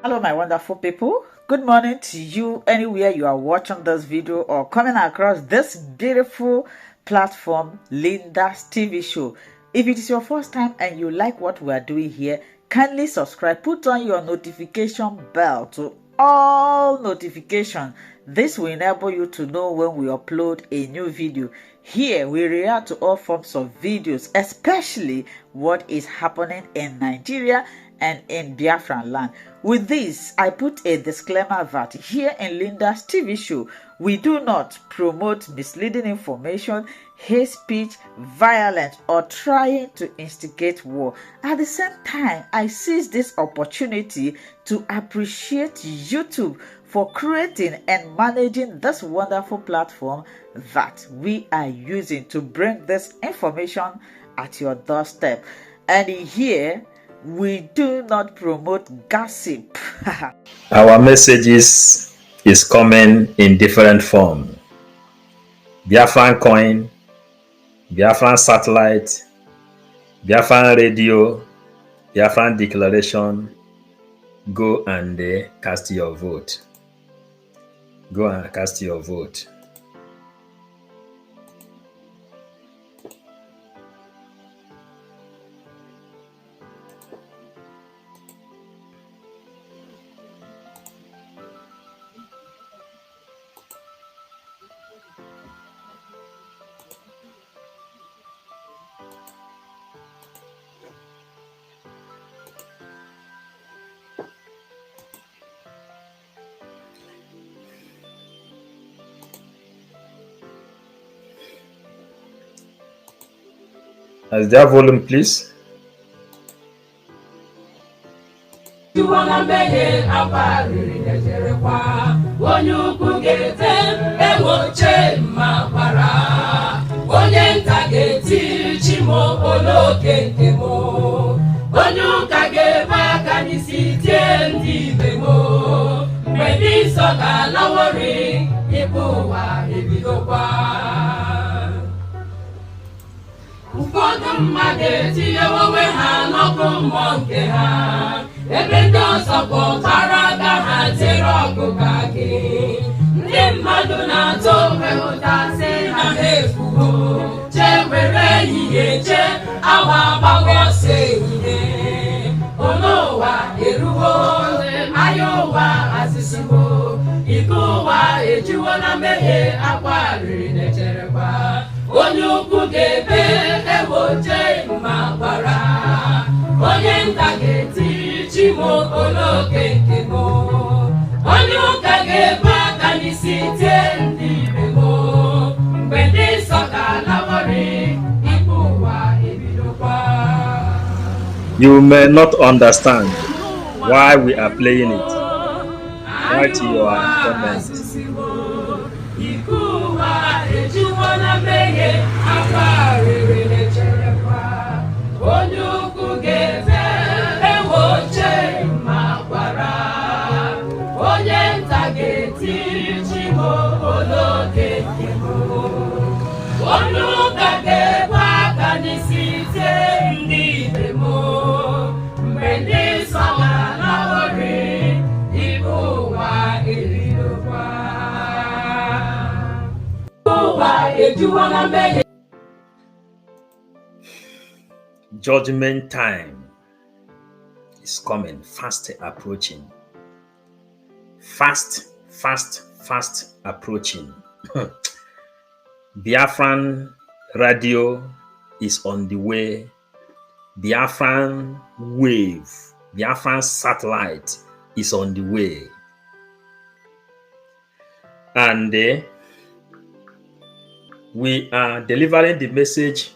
Hello my wonderful people, good morning to you anywhere you are watching this video or coming across this beautiful platform, Linda's TV show. If it is your first time and you like what we are doing here, kindly subscribe, put on your notification bell to all notifications. This will enable you to know when we upload a new video. Here we react to all forms of videos, especially what is happening in Nigeria and in Biafran land. With this, I put a disclaimer that here in Linda's TV show, we do not promote misleading information, hate speech, violence, or trying to instigate war. At the same time, I seize this opportunity to appreciate YouTube for creating and managing this wonderful platform that we are using to bring this information at your doorstep. And here, we do not promote gossip. Our messages is coming in different form. Biafran coin, Biafran satellite, Biafran radio, Biafran declaration. Go and cast your vote. Go and cast your vote. As their volume, please. You wanna make it up, when you could get them, and will change my para. When you can get Chimo, Olo, Kemo. When you can get back and you see Demo. When this are lowering, people are if you go. Ụfọdụ mmadụ etinye onwe ha n'ọkụ mmụọ nke ha ebe ndị ọzọ bụ ọkara aga ha tere ọgụ ka gị ndị mmadụ na-atụ onwe ụta sị na ha efugo chee were ehihie chee awa agbaghị ọsọ ehihie olu ụwa erugo ahịa ụwa azịsigo ike ụwa ejiwo na mmehie akwa riri na-echerekwa onye ukwu ga-ebe eboche ma gbara onye nta ga-eti Chimo Oloke nke mo onye ụka ga-ebe aka n'isi tie ndị ibe mo mgbe ndị nsọ ga-alawori ikpe ụwa ebidokwa. You may not understand why we are playing it. Write your comments. Judgment time is coming, fast approaching. Fast approaching. Biafran radio is on the way. Biafran wave, Biafran satellite is on the way. And we are delivering the message.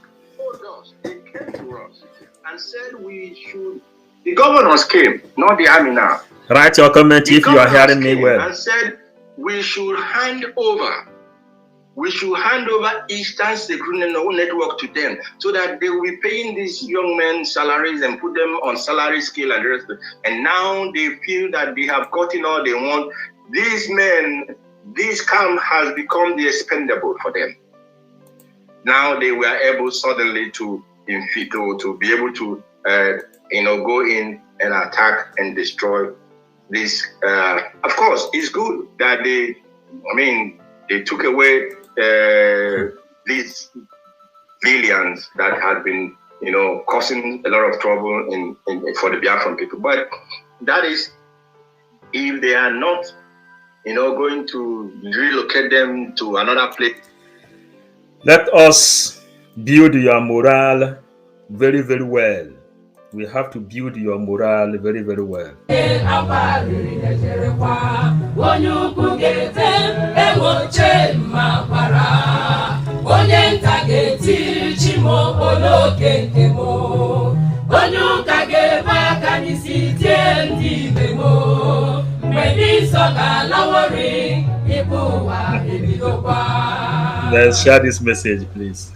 They came to us and said we should. The governors came, not the army now. Write your comment if you are hearing me well. And said we should hand over. We should hand over Eastern Security Network to them so that they will be paying these young men salaries and put them on salary scale and the rest. And now they feel that they have gotten all they want. These men, this camp has become the expendable for them. Now they were able suddenly to be able to go in and attack and destroy this. Of course, it's good that they took away these villains that had been, causing a lot of trouble for the Biafran people. But that is, if they are not, going to relocate them to another place. Let us build your morale very, very well. We have to build your morale very, very well. Let's share this message, please.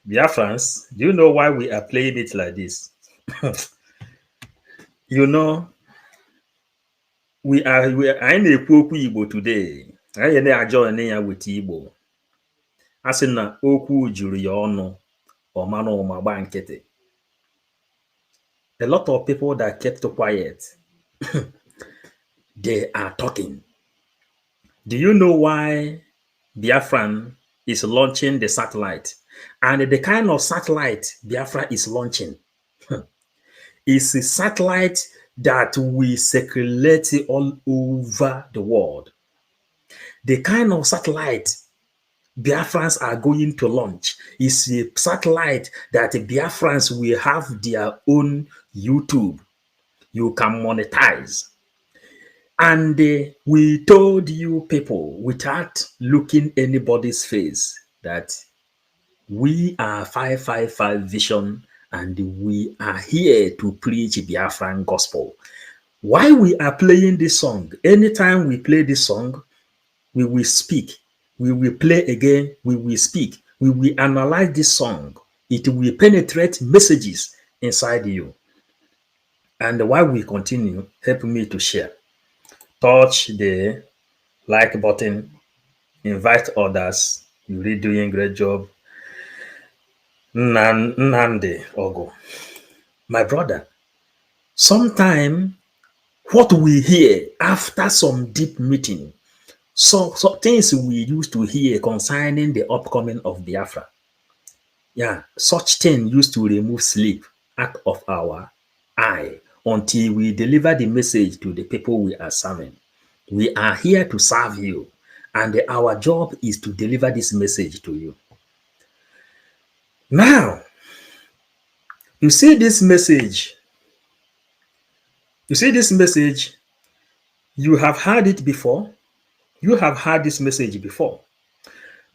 Biafrans, do you know why we are playing it like this? we are I na-ekwu okwu Igbo today. I na-ajoin ya with Igbo. Asị na okwu juru ya ọnụ, ọmana ụma gba nkịtị. A lot of people that kept quiet, they are talking. Do you know why Biafran is launching the satellite? And the kind of satellite Biafra is launching is a satellite that will circulate all over the world. The kind of satellite Biafrans are going to launch is a satellite that Biafrans will have their own YouTube. You can monetize. And we told you people without looking anybody's face that we are 555 Vision and we are here to preach Biafran gospel. Why we are playing this song? Anytime we play this song, we will speak. We will play again. We will speak. We will analyze this song. It will penetrate messages inside you. And while we continue, help me to share. Touch the like button. Invite others. You're really doing a great job. Nnamdi Ogo. My brother, sometime what we hear after some deep meeting, so things we used to hear concerning the upcoming of Biafra. Yeah, such thing used to remove sleep out of our eye until we deliver the message to the people we are serving. We are here to serve you, and our job is to deliver this message to you. Now, you see this message. You see this message. You have heard it before. You have heard this message before.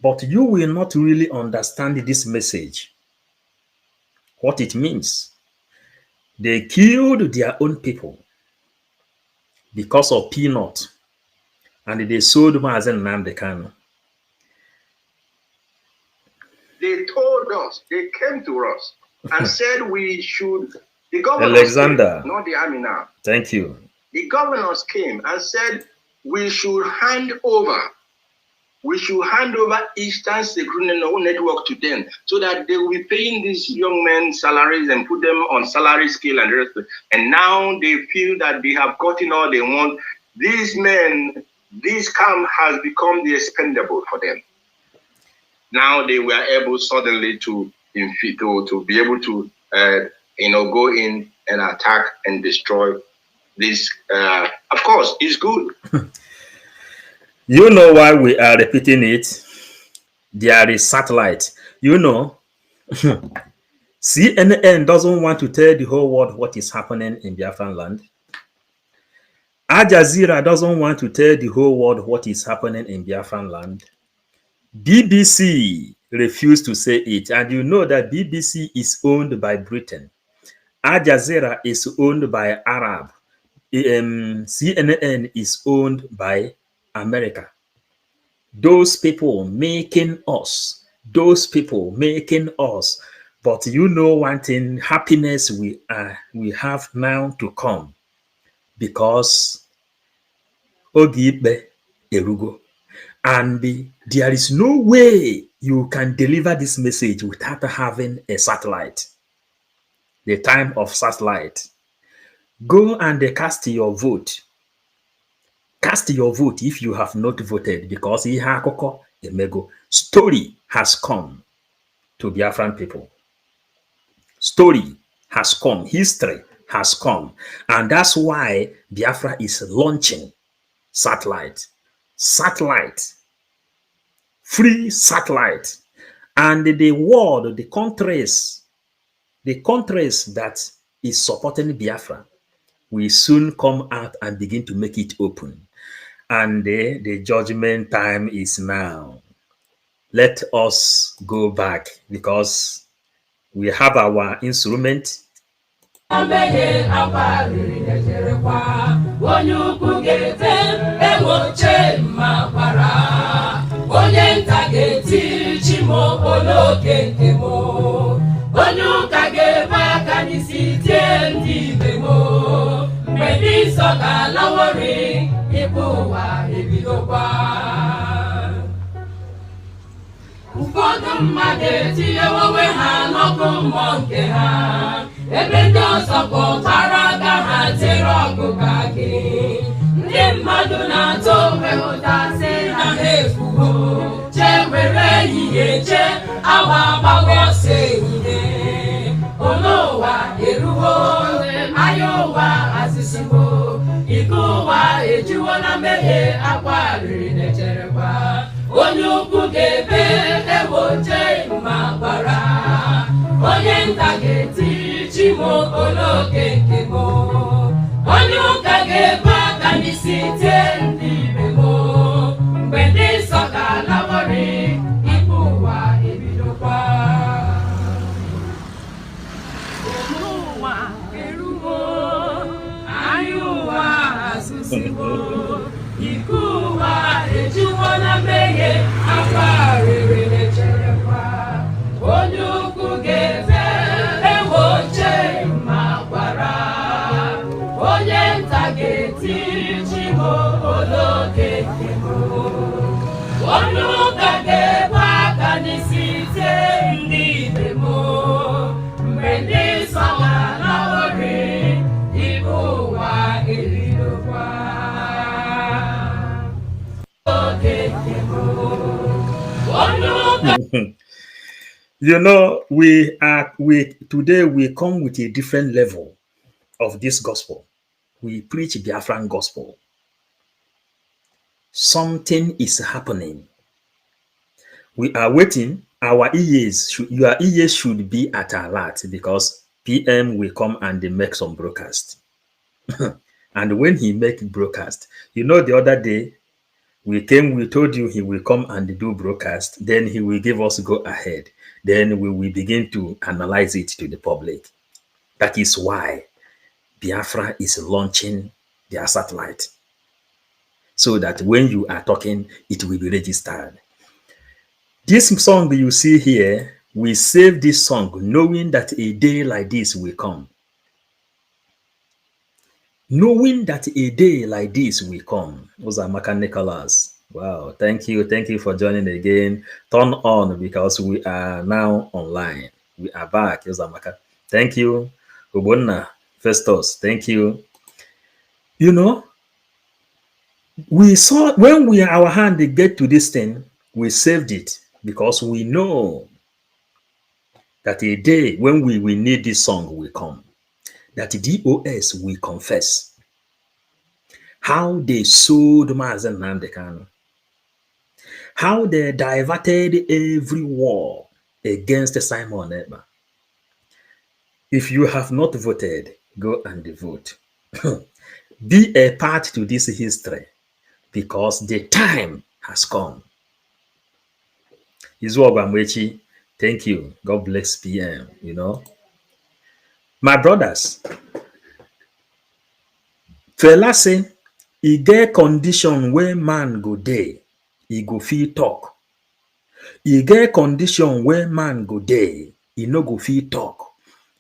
But you will not really understand this message. What it means. They killed their own people because of peanut. And they sold Mazen Nnamdi KANU. They told us, they came to us and said we should, the governors Alexander, came, not the army now. Thank you. The governors came and said we should hand over Eastern Security Network to them so that they will be paying these young men salaries and put them on salary scale and the rest of it. And now they feel that they have gotten all they want. These men, this camp has become the expendable for them. Now they were able suddenly to be able to go in and attack and destroy this. Of course, it's good. You know why we are repeating it? There is satellite. CNN doesn't want to tell the whole world what is happening in Biafran land. Al Jazeera doesn't want to tell the whole world what is happening in Biafran land. BBC refused to say it. And you know that BBC is owned by Britain. Al Jazeera is owned by Arab. CNN is owned by America. Those people making us. But you know one thing, happiness we have now to come, because Ogibe Erugo. And there is no way you can deliver this message without having a satellite. The time of satellite. Go and cast your vote. Cast your vote if you have not voted, because story has come to Biafran people. Story has come. History has come. And that's why Biafra is launching satellite. Free satellite. And the world, the countries that is supporting Biafra will soon come out and begin to make it open. And the judgment time is now. Let us go back, because we have our instrument. Ụfọdụ mmadụ etinyewo onwe ha n'ọkụ mmụọ nke ha, ebe ndị ọzọ kpọtara aka ha tere ọkụ ka gị. Ndị mmadụ na-atụ onwe ụta sị na ha efugo, chee were ehihie chee awa agbaghị ọsọ ehihie. Olu ụwa eruwo, anya ụwa azụsiwo, ike ụwa ejuwo na mmehie, akwa riri na-echerekwa. Onye ukwu ga-ebe ewoche ma gbara, onye nta ga-eti chimo oloke nke m, onye ụka ga-ebe aka n'isi tie ndị ibe m, mgbe ndị nsọ ga-alawori, ikpe ụwa ebidokwa. Olu ụwa eruwo, anya ụwa azụsiwo, ike ụwa ejuwo na mmehie, akwa riri na-echerekwa. Onye ukwu ga-ebe ewoche ma gbara, onye nta ga-eti chimo oloke nke m, onye ụka ga-ebe aka n'isi tie ndị ibe m, mgbe ndị nsọ ga-alawori, ikpe ụwa ebidokwa. Today we come with a different level of this gospel. We preach Biafran gospel. Something is happening. We are waiting. Your ears should be at alert, because PM will come and they make some broadcast. And when he make broadcast, the other day we told you he will come and do broadcast, then he will give us go ahead. Then we will begin to analyze it to the public. That is why Biafra is launching their satellite, so that when you are talking, it will be registered. This song you see here, we save this song knowing that a day like this will come. Knowing that a day like this will come. Those are Maka Nicholas. Wow, thank you for joining again. Turn on, because we are now online. We are back. Those are Maka. Thank you. Ubonna, Festus, thank you. We saw when our hand get to this thing, we saved it, because we know that a day when we will need this song will come, that DOS will confess how they sold Mazen Nnamdi Kanu, how they diverted every war against Simon Ekpa. If you have not voted, go and vote. Be a part to this history, because the time has come. Izuogwamwechi, thank you. God bless PM, My brothers, Fela say, e get condition where man go dey, e go fit talk. E get condition where man go dey, e no go fit talk.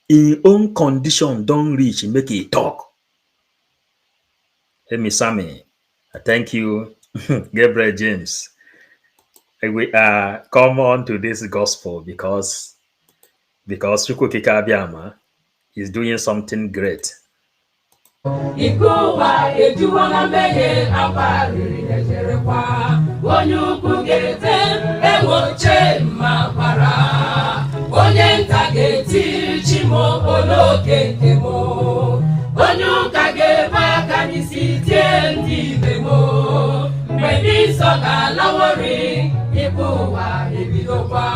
E own condition don reach, make e talk. Hey, Miss Sammy, thank you, Gabriel James. We come on to this gospel because Chukwukika Abiyama is doing something great. Ikuwa ejuwana meye abariri nejerekwa onye ukwu ga-ete enwoche mmakwara onye nta ga-eti chimo oloke nke mo onye ụka ga-ebe aka n'isi tie ndị ibe mo mgbe ndị nsọ ga-alawori ikuwa ebidokwa.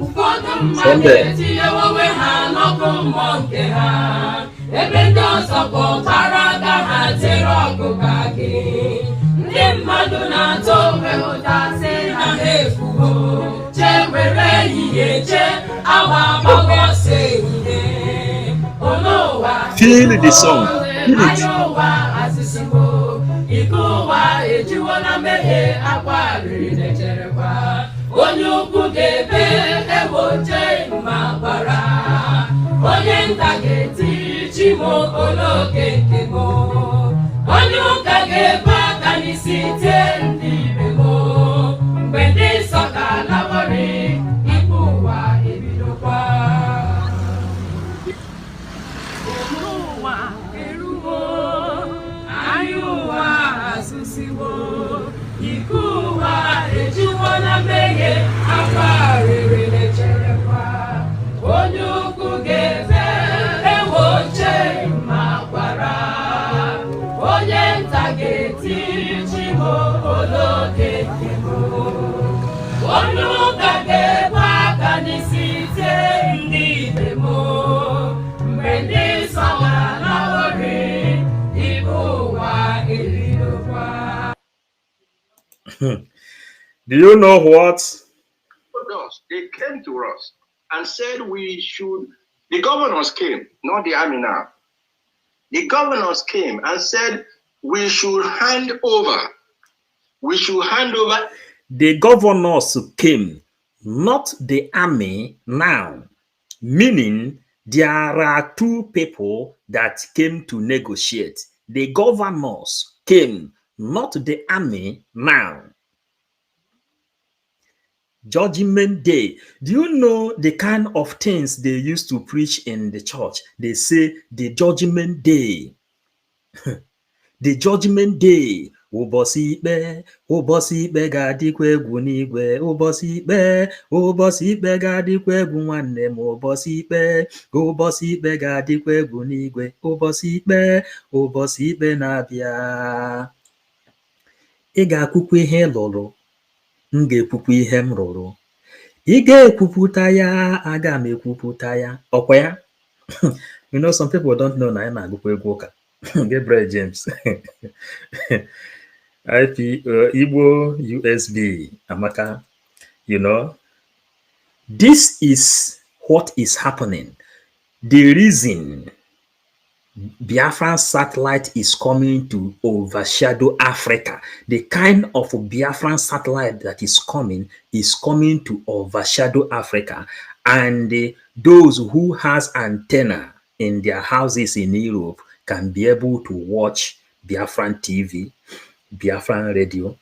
Ụfọdụ mmadụ etinyewo onwe ha n'ọkụ mmụọ nke ha ebe ndị ọzọ bụ ọbara aga ha tere ọgụ ka gị. Ndị mmadụ na-atụ onwe ụta sị na ha efugo chee were ehihie chee awa agbaghọ ọsọ ehihie ụwa anya ụwa asịsịgo ike ụwa ejiwo na mmehie akwa riri na-echerekwa onye ukwu ga-ebe egboche ma gbara onye nta ga-eti chimo oloke nke mo onye ụka ga-ebe aka n'isi tie ndị ibe mo mgbe ndị nsọ ga-alawori ikpe ụwa ebidokwa. Ụwa eruwo anya ụwa asụsiwo ike ụwa ejiwo na mmehie akwa riri na-echerekwa onye ukwu ga-ebe egboche ma gbara onye nta ga-eti chimo oloke nke mo onye ụka ga-ebe aka n'isi tie ndị ibe mo mgbe ndị nsọ ga-alawori ikpe ụwa ebidokwa. Do you know what? They came to us and said we should, the governors came, not the army now. The governors came and said we should hand over. The governors came, not the army now. Meaning there are two people that came to negotiate. The governors came, not the army now. Judgment Day. Do you know the kind of things they used to preach in the church? They say the Judgment Day. The Judgment Day. Ụbọchị ikpe ga-adịkwa egwu n'igwe. Ụbọchị ikpe ga-adịkwa egwu nwanne m. Ụbọchị ikpe ga-adịkwa egwu n'igwe. Ụbọchị ikpe na-abịa. Ị ga-akwụkwọ ihe lụrụ. M ga-ekwupụ ihe m rụrụ. Ị ga-ekwupụta ya, aga m ekwupụta ya. Ọkwa ya? Some people don't know na anyị na-agụkwa egwu ụka. Gabriel James. IP Igbo USB Amaka. This is what is happening. The reason Biafran satellite is coming to overshadow Africa. The kind of Biafran satellite that is coming to overshadow Africa. And those who has antenna in their houses in Europe can be able to watch Biafran TV, Biafran radio.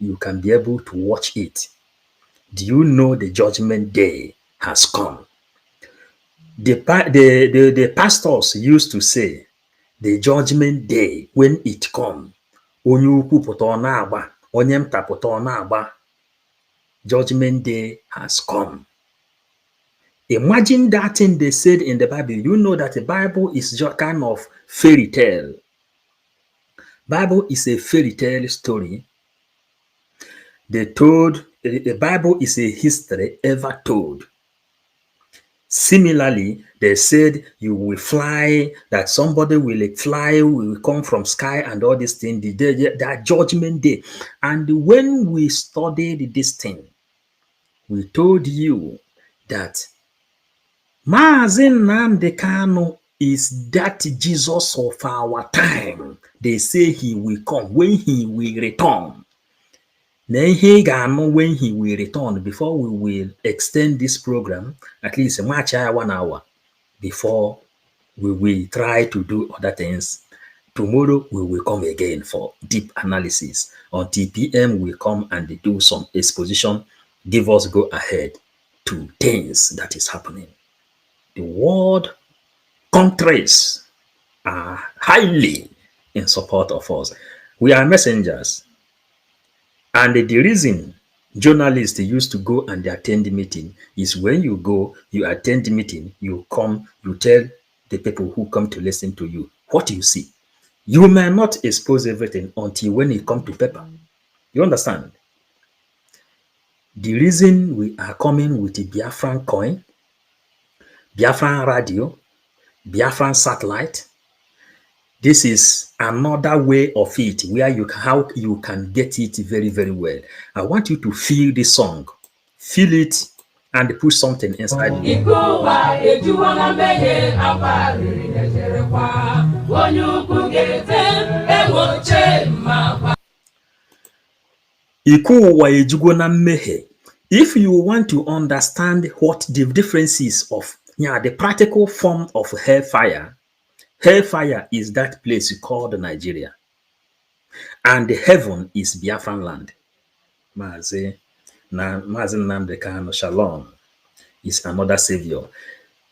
You can be able to watch it. Do you know the Judgment Day has come? The pastors used to say, the Judgment Day, when it comes, onye ukwu pụta ọ na-agba, onye nta pụta ọ na-agba. Judgment day has come. Imagine that thing they said in the Bible. You know that the Bible is just kind of fairy tale. Bible is a fairy tale story. The Bible is a history ever told. Similarly, they said you will fly, that somebody will fly, will come from sky and all these things, that judgment day. And when we studied this thing, we told you that Nnamdi KANU is that Jesus of our time. They say he will come, when he will return. Then when he will return, before we will extend this program, at least much 1 hour before we will try to do other things. Tomorrow we will come again for deep analysis. Until PM we come and do some exposition, give us go ahead to things that is happening. The world countries are highly in support of us. We are messengers. And the reason journalists used to go and attend the meeting is when you go, you attend the meeting, you come, you tell the people who come to listen to you what you see. You may not expose everything until when it comes to paper. You understand? The reason we are coming with the Biafran coin, Biafran radio, Biafran satellite, this is another way of it where how you can get it very, very well. I want you to feel the song, feel it, and put something inside you. If you want to understand what the difference is of the practical form of hellfire, hellfire is that place called Nigeria. And the heaven is Biafran land. Mazi Nnamdi KANU Shalom is another savior.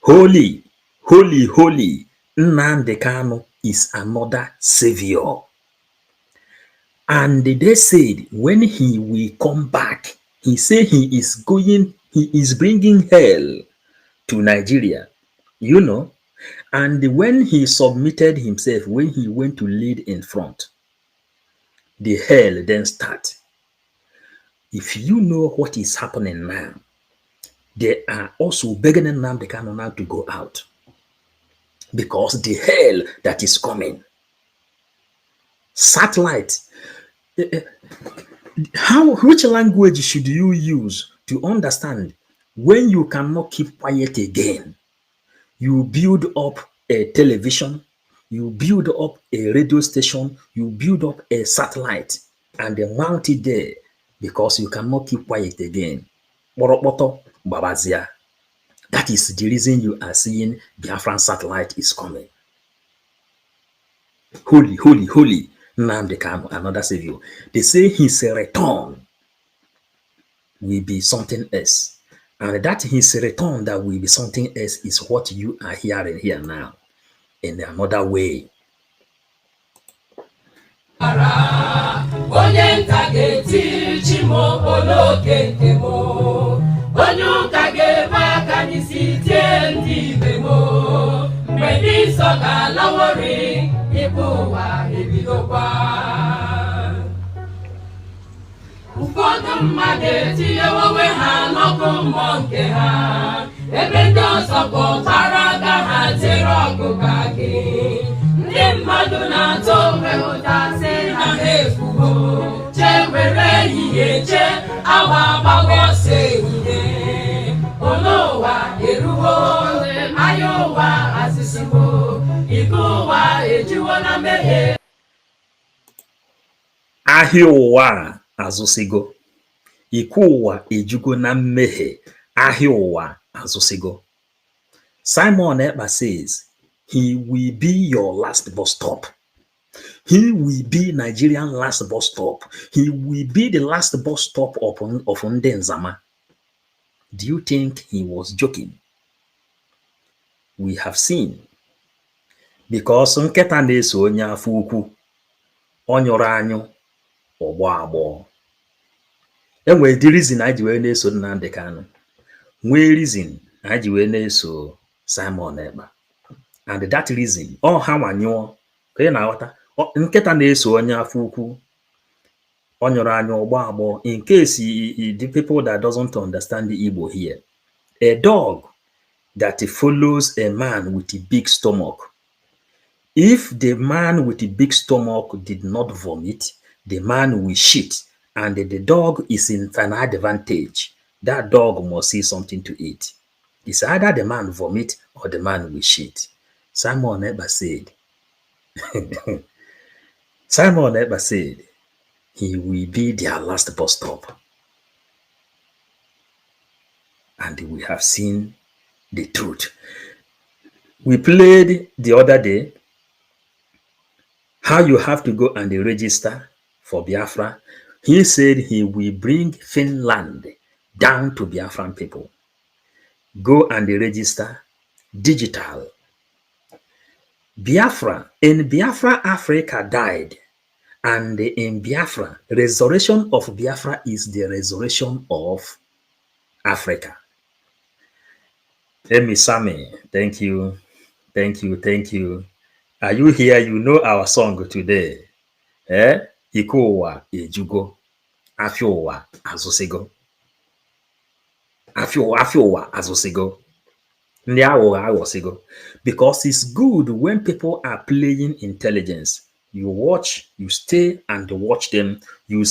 Holy, holy, holy Nnamdi KANU is another savior. And they said when he will come back, he said he is bringing hell to Nigeria. You know, and when he submitted himself, when he went to lead in front, the hell then start. If you know what is happening now, they are also begging Nnamdi KANU now to go out. Because the hell that is coming. Satellite. Which language should you use to understand when you cannot keep quiet again? You build up a television, you build up a radio station, you build up a satellite, and they mount it there because you cannot keep quiet again. That is the reason you are seeing Biafran satellite is coming. Holy, holy, holy Nnamdi KANU, another savior. They say his return will be something else. And that his return that will be something else is what you are hearing here now in another way. Ụfọdụ mmadụ etinyewo onwe ha n'ọkụ mmụọ nke ha, ebe ndị ọzọ bụ ọkpara aka ha tere ọgụ ka gị. Ndị mmadụ na-atụ onwe ụta sị na ha efugo, chee were ehihie chee awa agbawa ọsọ ehihie. Olu ụwa eruwo, ahịa ụwa azụsiwo, ike ụwa ejuwo na mmehie. Ahịa ụwa azụsigo, ike ụwa ejugo na mmehie, ahịa ụwa azụsigo. Simon Ekpa says he will be your last bus stop. He will be Nigerian last bus stop. He will be the last bus stop of Ndị Nzama. Do you think he was joking? We have seen. Because nketa na-eso onye afọ ukwu, ọ nyụrụ anyụ, ọgbọ agbọ. enwere the reason anyị ji wee na-eso Nnamdi Kanu, nwee reason anyị ji wee na-eso Simon Ekpa, and that reason ha nwanyụọ ka ị na-aghọta. Nkịta na-eso onye afọ ukwu ọ nyụrụ anya ọgbọ agbọ. In case the people that doesn't understand the Igbo here, a dog that follows a man with a big stomach, if the man with a big stomach did not vomit, the man will shit, and the dog is in an advantage. That dog must see something to eat. It's either the man vomit or the man will shit. Simon Ekpa said, Simon Ekpa said, he will be their last bus stop. And we have seen the truth. We played the other day how you have to go and register for Biafra. He said he will bring Finland down to Biafran people. Go and register digital. Biafra, in Biafra, Africa died. And in Biafra, resurrection of Biafra is the resurrection of Africa. Emi Sami, thank you. Thank you. Thank you. Are you here? You know our song today. Ikowa ejugo. Afiowa azosego. Afiowa azosego. Because it's good when people are playing intelligence. You watch, you stay and watch them. You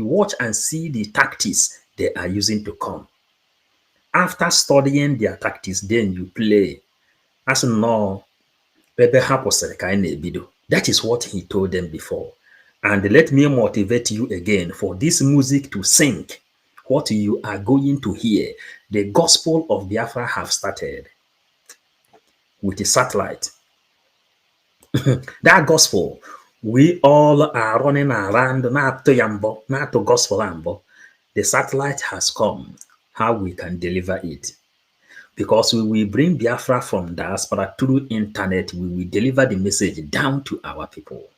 watch and see the tactics they are using to come. After studying their tactics, then you play. As no, that is what he told them before. And let me motivate you again for this music to sink. What you are going to hear, the gospel of Biafra have started with a satellite. That gospel, we all are running around, not to gospel ambo. The satellite has come. How we can deliver it? Because we will bring Biafra from diaspora through internet. We will deliver the message down to our people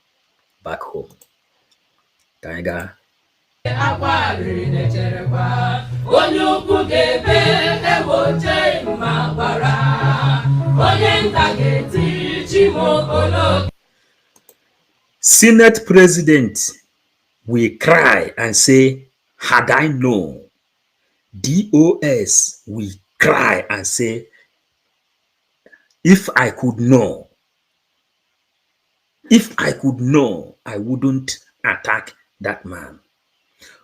back home. Kaiga. Senate president will cry and say, had I known. DOS will cry and say, if I could know, I wouldn't attack that man.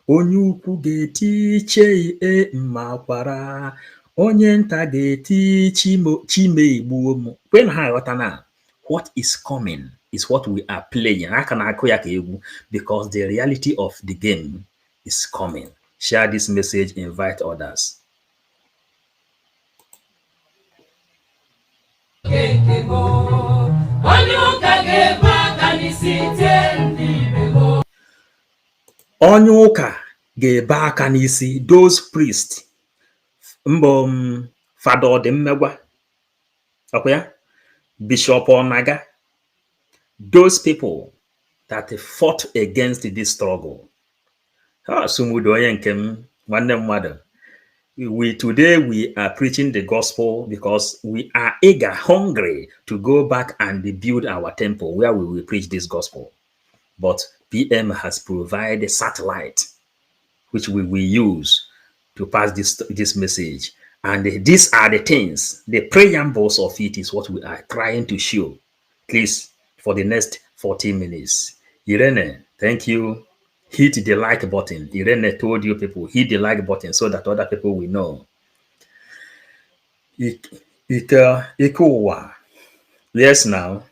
Onye ukwu ga-eti iche mmakwara, onye nta ga-eti chime igbuo m. When now, what is coming is what we are playing. Because the reality of the game is coming. Share this message, invite others. Onyuka ga-ebe aka n'isi, those priests, Fada Odemmegwa, Bishop Onaga, those people that fought against this struggle. Today we are preaching the gospel because we are eager, hungry to go back and build our temple where we will preach this gospel. But PM has provided a satellite which we will use to pass this message. And these are the things, the preambles of it is what we are trying to show, please, for the next 14 minutes. Irene, thank you. Hit the like button. Irene told you people, hit the like button so that other people will know. Ikowa. Yes, now.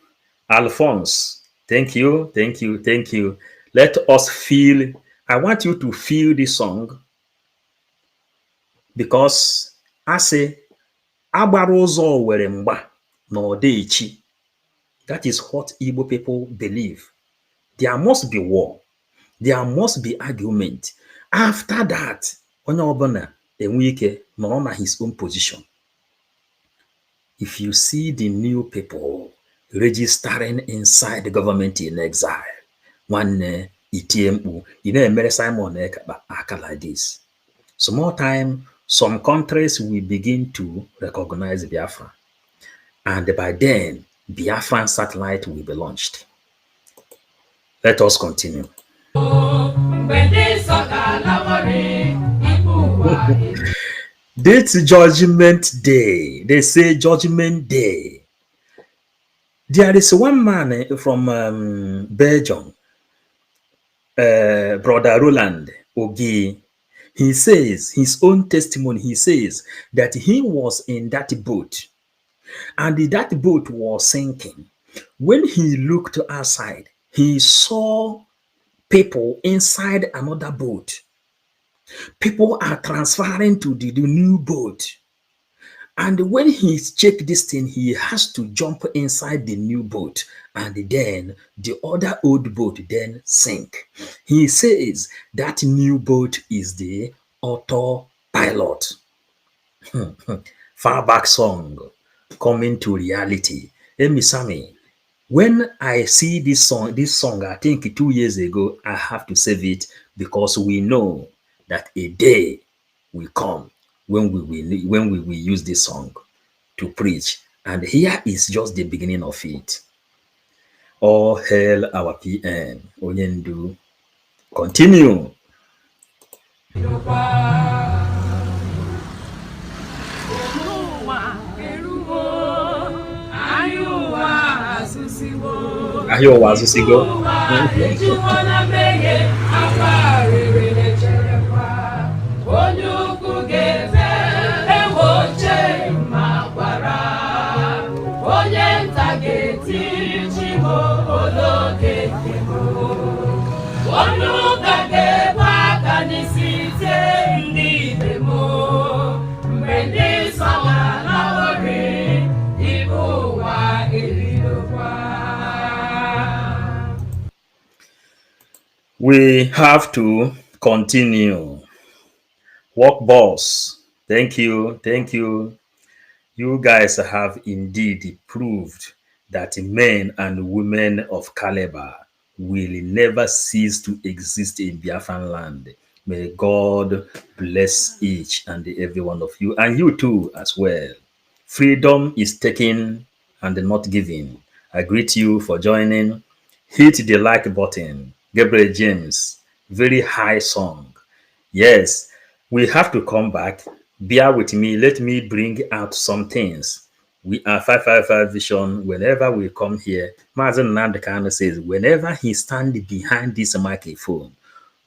Alphonse, thank you, thank you, thank you. Let us feel, I want you to feel this song because I say, Abarozo were mba no deichi. That is what Igbo people believe. There must be war. There must be argument. After that, onye ọbụla enwe ike nọrọ na his own position. If you see the new people registering inside the government in exile, one Itiempu, mere Simon aka like this. Small time, some countries will begin to recognize Biafra. And by then, Biafran satellite will be launched. Let us continue. This Judgment Day. They say Judgment Day. There is one man from Belgium, Brother Roland Ogi. He says, his own testimony, he says that he was in that boat and that boat was sinking. When he looked outside, he saw people inside another boat. People are transferring to the new boat. And when he checked this thing, he has to jump inside the new boat. And then the other old boat then sink. He says that new boat is the autopilot. Far back song coming to reality. Emisami, when I see this song, I think 2 years ago, I have to save it because we know that a day will come when we will use this song to preach. And here is just the beginning of it. All hail our PM, Onyendu. Continue. Ahio Wazusigo. We have to continue. Work boss. Thank you. Thank you. You guys have indeed proved that men and women of caliber will never cease to exist in Biafran land. May God bless each and every one of you, and you too as well. Freedom is taken and not given. I greet you for joining. Hit the like button. Gabriel James, very high song. Yes, we have to come back. Bear with me. Let me bring out some things. We are 555 Vision. Whenever we come here, Mazen Nnamdi says, whenever he stands behind this microphone,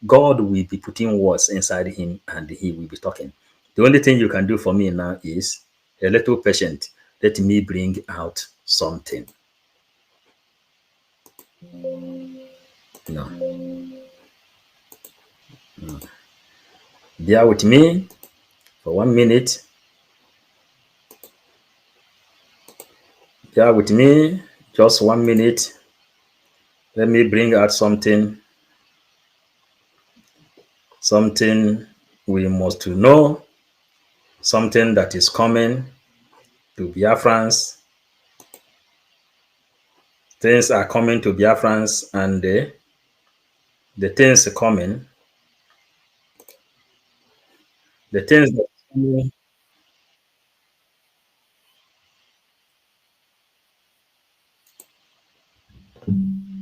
God will be putting words inside him and he will be talking. The only thing you can do for me now is a little patient. Let me bring out something. No. Bear with me for 1 minute. Bear with me just 1 minute. Let me bring out something we must know, something that is coming to Biafrans. Things are coming to Biafrans, and the things are coming. The things that are coming.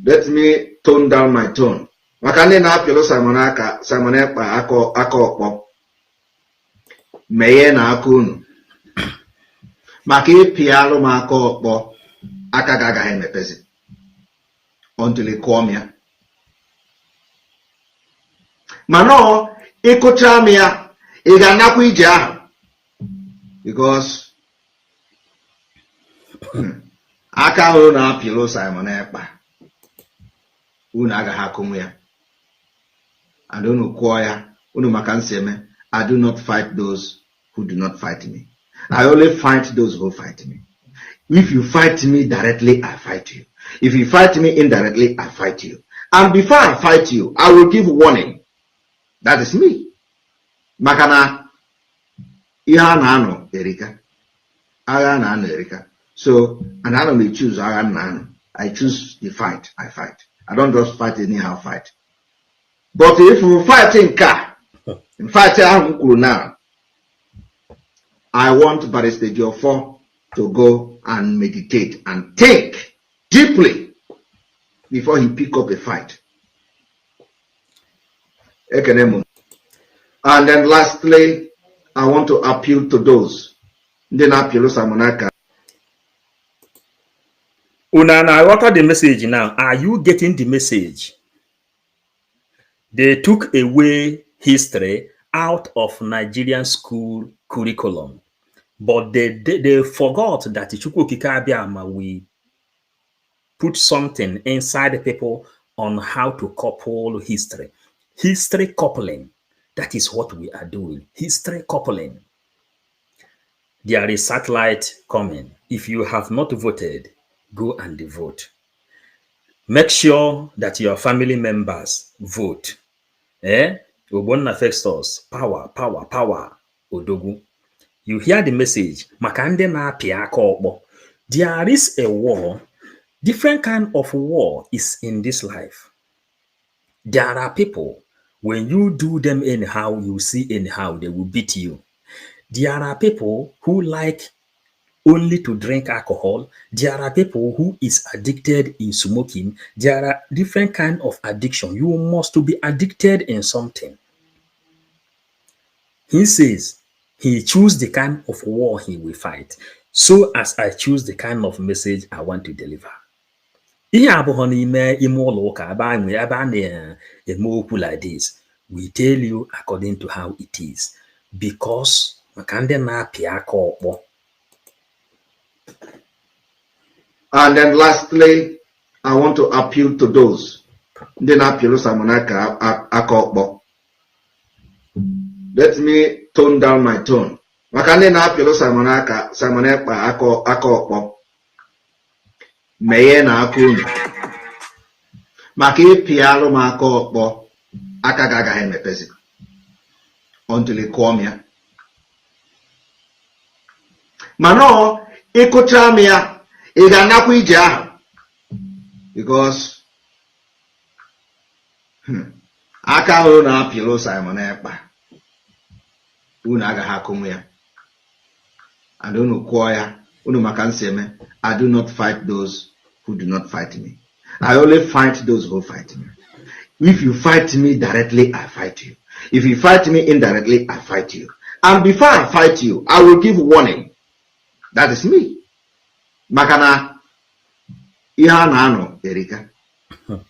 Let me tone down my tone. Maka ndị na-apịlụ Simon Ekpa aka ọkpọ meghe na aka unu maka ịpịalụ m aka ọkpọ aka ga-agaghị emepezi until ị kụọ m ya. Mana ịkụcha m ya ị ga-anakwa ije ahụ because aka ahụ na-apịlụ Simon Ekpa unu agaghị akụnwu ya. And unu kụọ ya unu maka nseme. I do not fight those who do not fight me. I only fight those who fight me. If you fight me directly, I fight you. If you fight me indirectly, I fight you. And before I fight you, I will give warning. That is me. Makana ihe a na-anọ erika. Agha na-anọ erika. So, and I don't choose agha na-anọ. I choose the fight. I fight. I don't just fight anyhow fight. But if we fight in car, now, I want Barrister Jofor to go and meditate and think deeply before he pick up a fight. And then lastly, I want to appeal to those. Unana, what are the message now? Are you getting the message? They took away history out of Nigerian school curriculum, but they forgot that we put something inside the people on how to couple history. History coupling. That is what we are doing. History coupling. There is satellite coming. If you have not voted, go and vote. Make sure that your family members vote. Ogbonna Festus, power, power, power, Odogu. You hear the message. Makande na piako. There is a war. Different kind of war is in this life. There are people, when you do them anyhow, you see anyhow, they will beat you. There are people who like only to drink alcohol. There are people who is addicted in smoking. There are different kind of addiction. You must to be addicted in something. He says he choose the kind of war he will fight. So as I choose the kind of message I want to deliver. Ihe abụghị n'ime ime ụlọ ụka ebe a na-eme okwu like this. We tell you according to how it is. Because maka ndị na-apị aka ọkpọ. And then lastly, I want to appeal to those. Let me tone down my tone. Meye na akunu. Maka ipialo maka okpo aka gaga emepezi. Until he come here. Mano, ikucha mi ya. Iganakwu ije ahụ. Because aka hụrụ na apịlụ Simon Ekpa unu agaghị akụnwu ya and unu kwụọ ya unu maka nsị eme. I do not fight those who do not fight me. I only fight those who fight me. If you fight me directly, I fight you. If you fight me indirectly, I fight you. And before I fight you, I will give warning. That is me. Makana Iha nano Erika.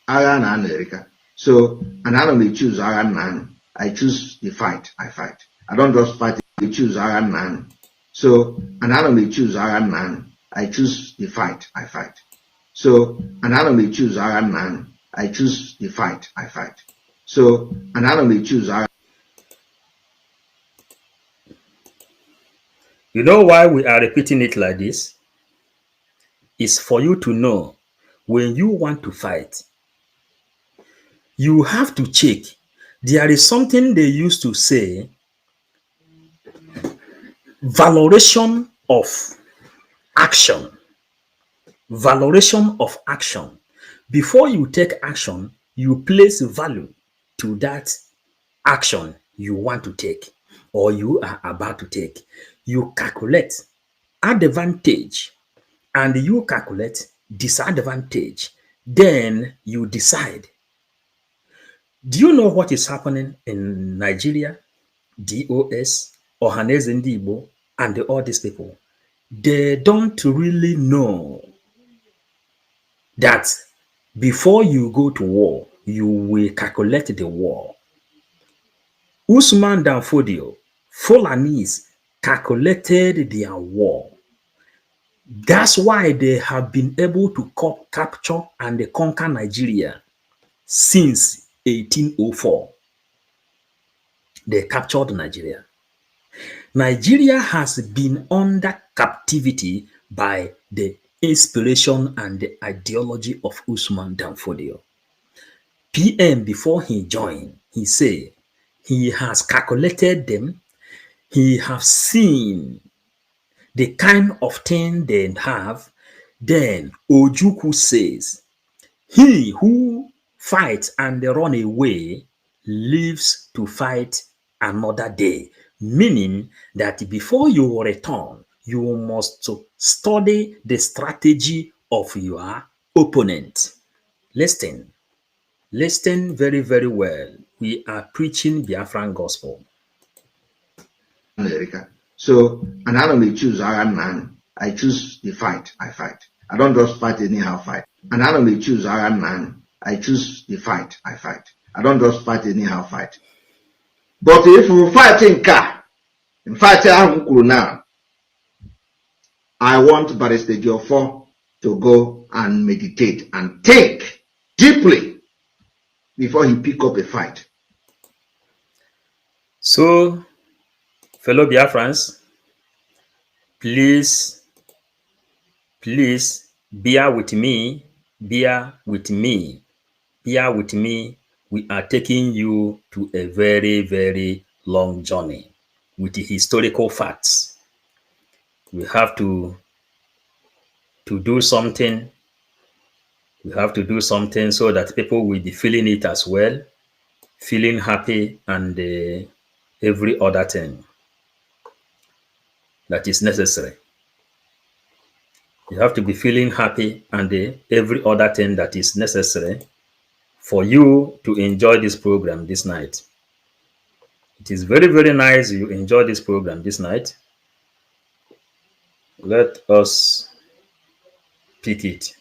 Aga nano Erika. So and I don't choose Aga nano. I choose the fight. I fight. I don't just fight, I choose Aga nano. So and I don't choose Aga nano. I choose the fight. I fight. So and I don't choose Aga nano. I choose the fight. I fight. So and I don't choose Aga. You know why we are repeating it like this? It's for you to know when you want to fight, you have to check. There is something they used to say, valoration of action. Valoration of action. Before you take action, you place value to that action you want to take or you are about to take. You calculate advantage and you calculate disadvantage. Then you decide. Do you know what is happening in Nigeria, DOS, Ohaneze Ndị Igbo, and all these people? They don't really know that before you go to war, you will calculate the war. Usman Dan Fodio, Fulanese calculated their war. That's why they have been able to capture and conquer Nigeria since 1804. They captured Nigeria. Nigeria has been under captivity by the inspiration and the ideology of Usman Dan Fodio. PM, before he joined, he said he has calculated them. He has seen the kind of thing they have. Then Ojukwu says, he who fights and run away lives to fight another day, meaning that before you return, you must study the strategy of your opponent. Listen very, very well. We are preaching Biafran gospel. America. So, and I don't choose I choose the fight. I fight. I don't just fight anyhow fight. And I don't choose I choose the fight. I fight. I don't just fight anyhow fight. But if we fight in fight now, I want Barrister Jofor to go and meditate and think deeply before he pick up a fight. So, fellow Biafrans, please bear with me. Bear with me. We are taking you to a very, very long journey with the historical facts. We have to do something. We have to do something so that people will be feeling it as well, feeling happy, and every other thing that is necessary. You have to be feeling happy and every other thing that is necessary for you to enjoy this program this night. It is very, very nice you enjoy this program this night. Let us pick it.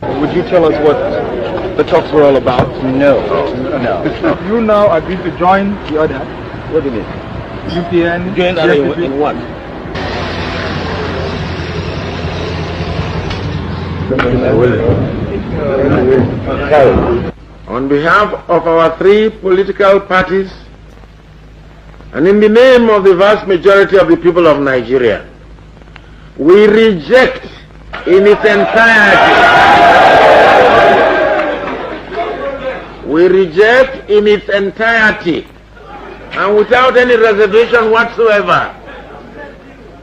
Would you tell us what the talks were all about? No. You now agreed to join the other. What do you mean? UPN. Join other in what? On behalf of our three political parties and in the name of the vast majority of the people of Nigeria, we reject in its entirety. We reject in its entirety and without any reservation whatsoever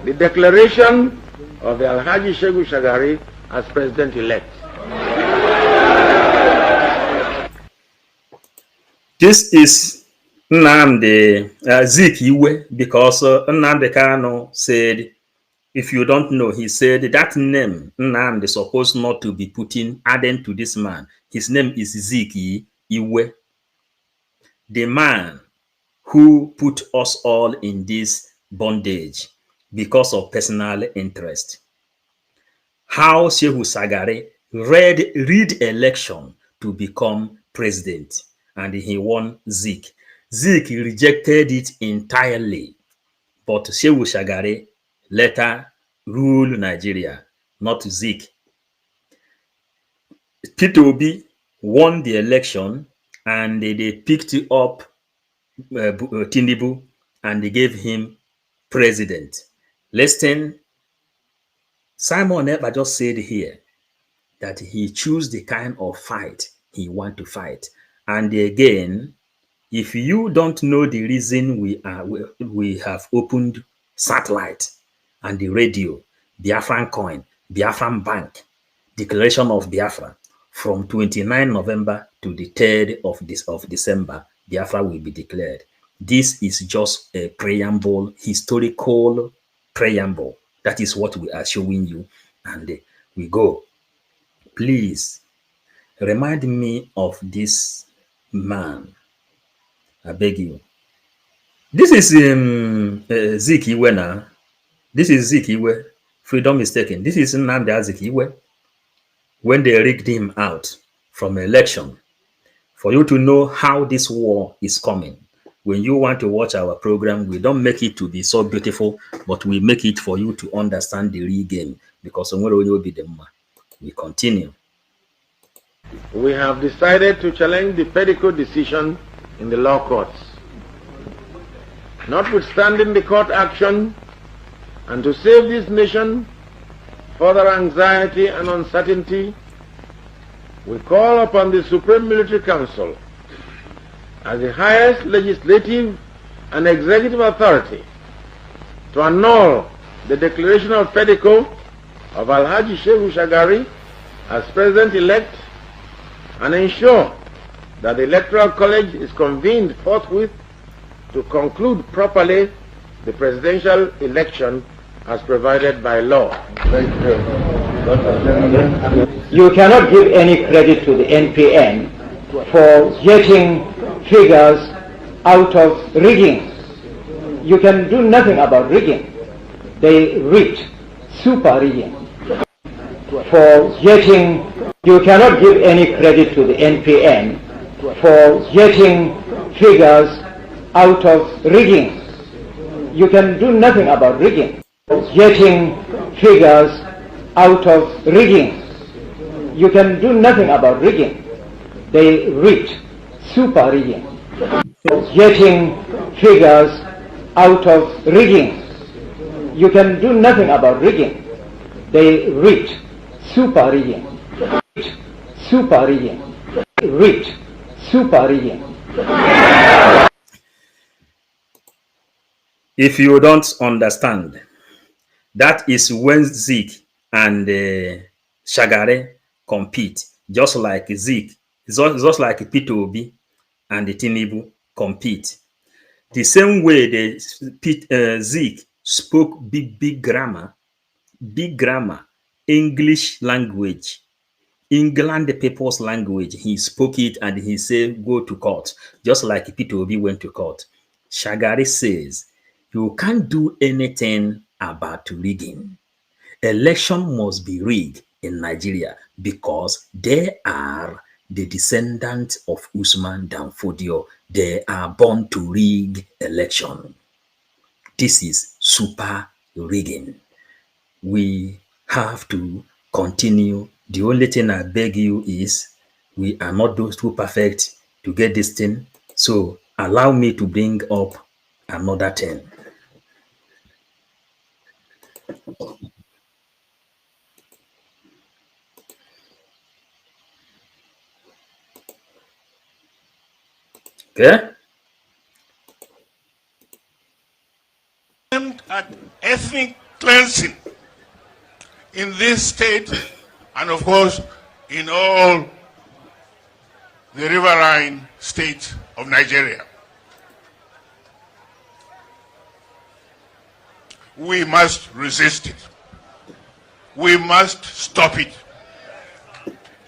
the declaration of the Alhaji Shehu Shagari as president-elect. This is Nnamdi Zikiwe, because Nnamdi KANU said, if you don't know, he said that name Nnamdi is supposed not to be added to this man. His name is Zikiwe, the man who put us all in this bondage because of personal interest. How Shehu Shagari read election to become president, and he won Zik. Zik rejected it entirely, but Shehu Shagari later ruled Nigeria, not Zik. Peter Obi won the election, and they picked up Tinubu and they gave him president. Listen, Simon Ekpa just said here that he chose the kind of fight he want to fight. And again, if you don't know the reason we have opened satellite and the radio, Biafran coin, Biafran bank, declaration of Biafra, from 29 November to the 3rd of December, Biafra will be declared. This is just a preamble, historical preamble. That is what we are showing you, and we go. Please remind me of this man. I beg you. This is Zikiwe now. This is Zikiwe. Freedom mistaken. This is Nnamdi Zikiwe. When they rigged him out from election, for you to know how this war is coming. When you want to watch our program, we don't make it to be so beautiful, but we make it for you to understand the real game, because we continue. We have decided to challenge the Petticoat decision in the law courts. Notwithstanding the court action, and to save this nation further anxiety and uncertainty, We call upon the Supreme Military Council as the highest legislative and executive authority to annul the declaration of Pedico of Alhaji Shehu Shagari as President-elect and ensure that the Electoral College is convened forthwith to conclude properly the presidential election as provided by law. Thank you. You cannot give any credit to the NPN for getting figures out of rigging. You can do nothing about rigging. They rigged, super rigging. You cannot give any credit to the NPN for getting figures out of rigging. You can do nothing about rigging. Getting figures out of rigging. You can do nothing about rigging. They rigged, super rigging. Getting figures out of rigging. You can do nothing about rigging. They rigged, super rigging. Super rigging. Rigged, super rigging. If you don't understand, that is when Zeke and Shagare compete, just like Zeke, just like Peter Obi and the Tinubu compete. The same way Zeke spoke big grammar, English language, England people's language. He spoke it and he said, go to court, just like Peter Obi went to court. Shagari says, you can't do anything about rigging. Election must be rigged in Nigeria because they are the descendants of Usman Danfodio. They are born to rig election. This is super rigging. We have to continue. The only thing I beg you is we are not those too perfect to get this thing. So allow me to bring up another thing. Okay. At ethnic cleansing in this state and of course in all the riverine states of Nigeria. We must resist it. We must stop it.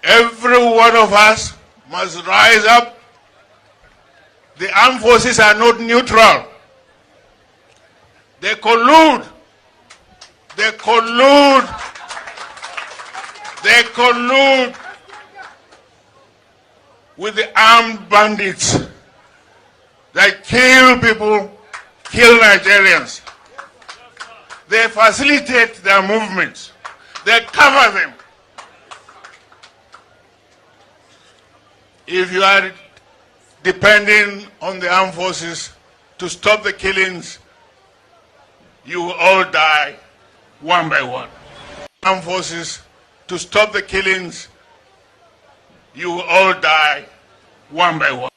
Every one of us must rise up. The armed forces are not neutral. They collude. They collude. They collude with the armed bandits that kill people, kill Nigerians. They facilitate their movements. They cover them. If you are depending on the armed forces to stop the killings, you will all die one by one. Armed forces to stop the killings, you will all die one by one.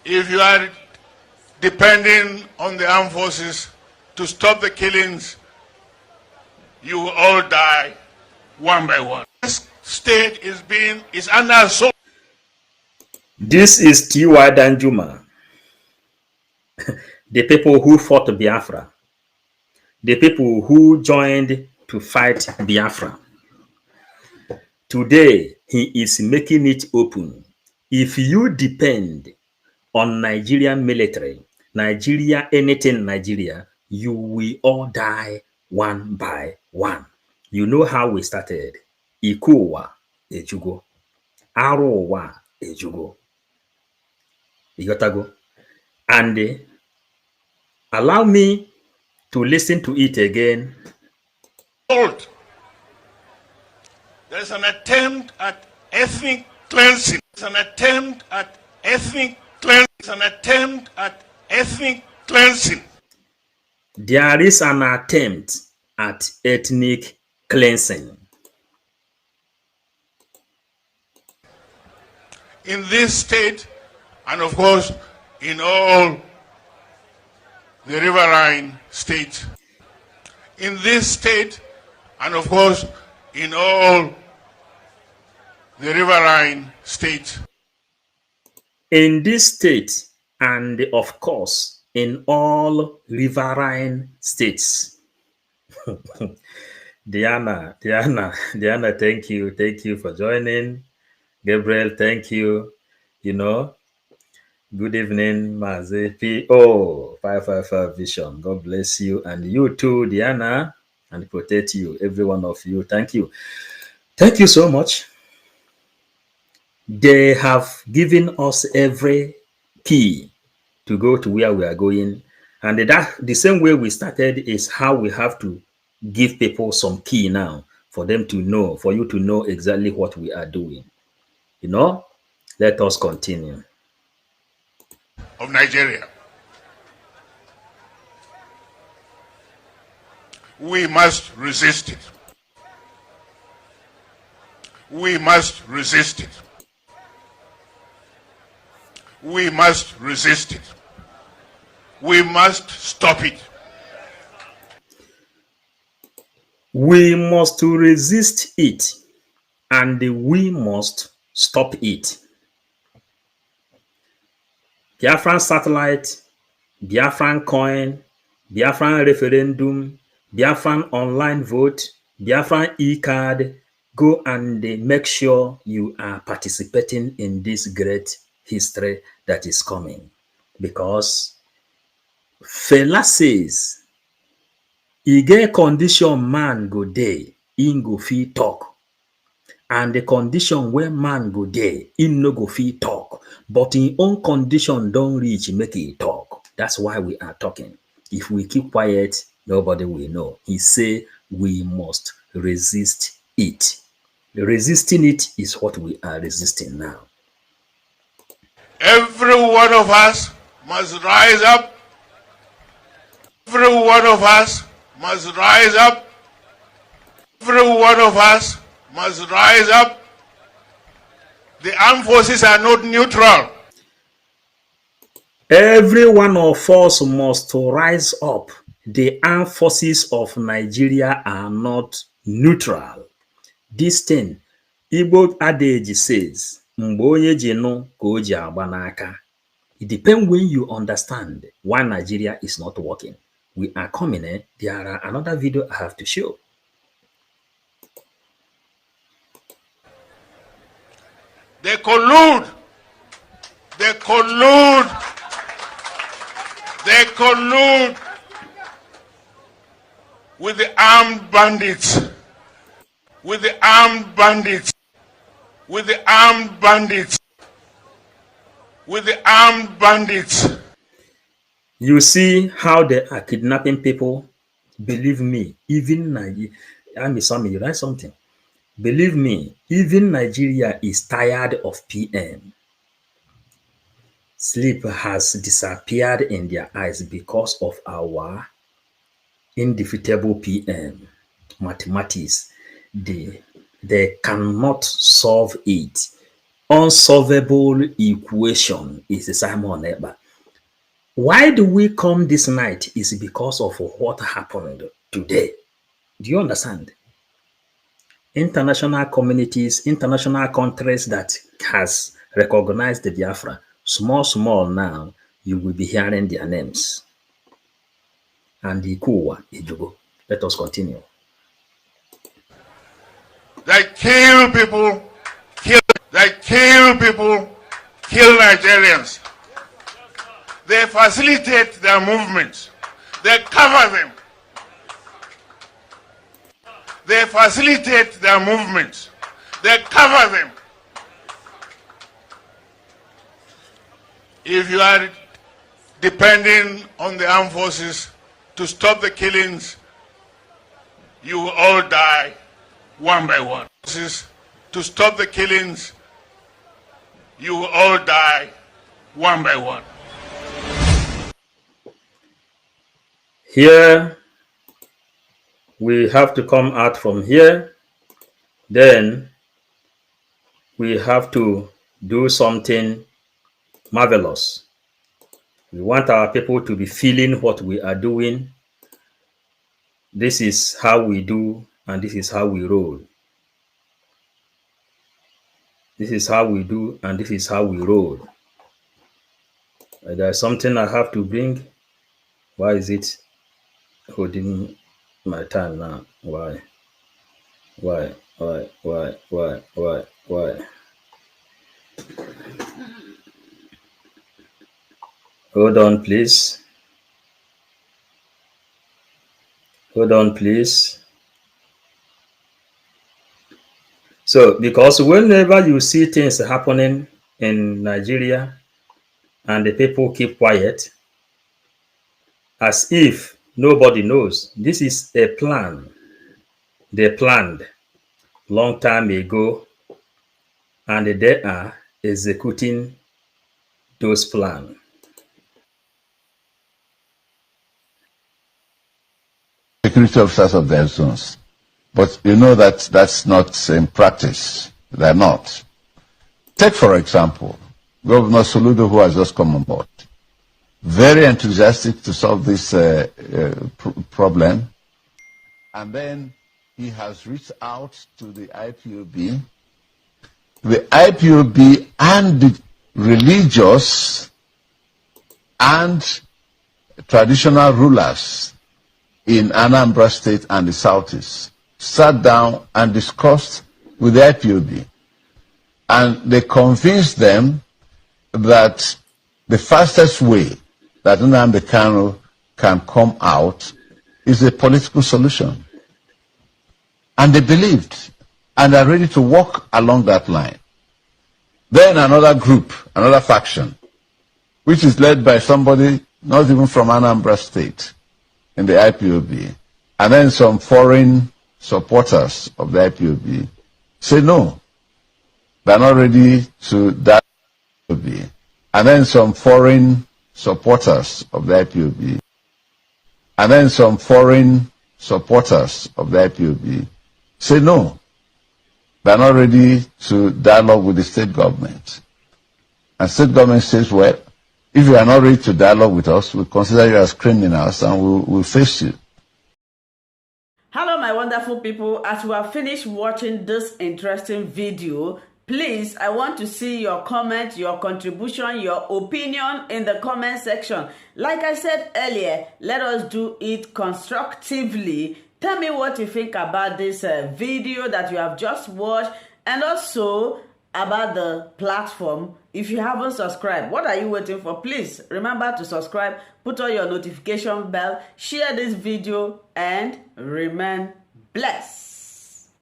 If you are depending on the armed forces to stop the killings, you will all die one by one. This state is under assault. This is T.Y. Danjuma. The people who fought Biafra, the people who joined to fight Biafra. Today, he is making it open. If you depend on Nigerian military, Nigeria, anything Nigeria, you will all die one by one. You know how we started. Ikuwa ejugo. Arowa ejugo. You got to go. And allow me to listen to it again. There's an attempt at ethnic cleansing. There's an attempt at ethnic cleansing. There's an attempt at ethnic cleansing. There is an attempt at ethnic cleansing. in this state, and of course, in all the riverine states. In this state, and of course, in all the riverine states. In this state, and of course, in all riverine states. Diana, thank you. Thank you for joining. Gabriel, thank you. You know, good evening, Mazi P.O. 555 Vision. God bless you. And you too, Diana, and protect you, every one of you. Thank you. Thank you so much. They have given us every key to go to where we are going. And that the same way we started is how we have to give people some key now for them to know, for you to know exactly what we are doing. You know, let us continue. Of Nigeria. We must resist it. We must resist it. We must resist it. We must stop it. We must resist it, and we must stop it. Biafran satellite, Biafran coin, Biafran referendum, Biafran online vote, Biafran e-card. Go and make sure you are participating in this great history that is coming. Because Fela says, e get condition man go dey, im go fit talk. And the condition where man go dey, im no go fit talk. But in own condition don't reach, make it talk. That's why we are talking. If we keep quiet, nobody will know. He say we must resist it. Resisting it is what we are resisting now. Every one of us must rise up. Every one of us must rise up. Every one of us must rise up. The armed forces are not neutral. Every one of us must rise up. The armed forces of Nigeria are not neutral. This thing, Igbo adage says, mgbe onye ji nụ ka o ji agba n'aka. It depends when you understand why Nigeria is not working. We are coming in. There are another video I have to show. They collude. They collude. They collude with the armed bandits. With the armed bandits. With the armed bandits. With the armed bandits. You see how they are kidnapping people? Believe me, even Nigeria, you write something. Believe me, even Nigeria is tired of PM. Sleep has disappeared in their eyes because of our indefeatable PM. Mathematics, they cannot solve it. Unsolvable equation is the Simon Eber. Why do we come this night is because of what happened today. Do you understand? International communities, international countries that has recognized the Biafra, small now, you will be hearing their names. And the Kuwa, Ijugo. Let us continue. They kill people, kill Nigerians. They facilitate their movements. They cover them. They facilitate their movements. They cover them. If you are depending on the armed forces to stop the killings, you will all die one by one. To stop the killings, you will all die one by one. Here, we have to come out from here. Then, we have to do something marvelous. We want our people to be feeling what we are doing. This is how we do, and this is how we roll. This is how we do, and this is how we roll. There's something I have to bring. Why is it holding my time now? Why? Hold on, please. Hold on, please. So, because whenever you see things happening in Nigeria and the people keep quiet, as if nobody knows, this is a plan. They planned long time ago, and they are executing those plans. Security officers of their zones. But you know that that's not in practice. They're not. Take, for example, Governor Soludo, who has just come on board. Very enthusiastic to solve this problem. And then he has reached out to the IPOB. The IPOB and the religious and traditional rulers in Anambra State and the Southeast sat down and discussed with the IPOB. And they convinced them that the fastest way that Nnamdi KANU can come out is a political solution. And they believed and are ready to walk along that line. Then another group, another faction, which is led by somebody not even from Anambra State in the IPOB, and then some foreign supporters of the IPOB say no, they're not ready to that IPOB. And then some foreign supporters of the IPOB, and then some foreign supporters of the IPOB say no, they're not ready to dialogue with the state government. And state government says, well, if you are not ready to dialogue with us, we'll consider you as criminals and we'll face you. Hello, my wonderful people. As we have finished watching this interesting video, please, I want to see your comment, your contribution, your opinion in the comment section. Like I said earlier, let us do it constructively. Tell me what you think about this video that you have just watched, and also about the platform. If you haven't subscribed, what are you waiting for? Please remember to subscribe, put on your notification bell, share this video, and remain blessed.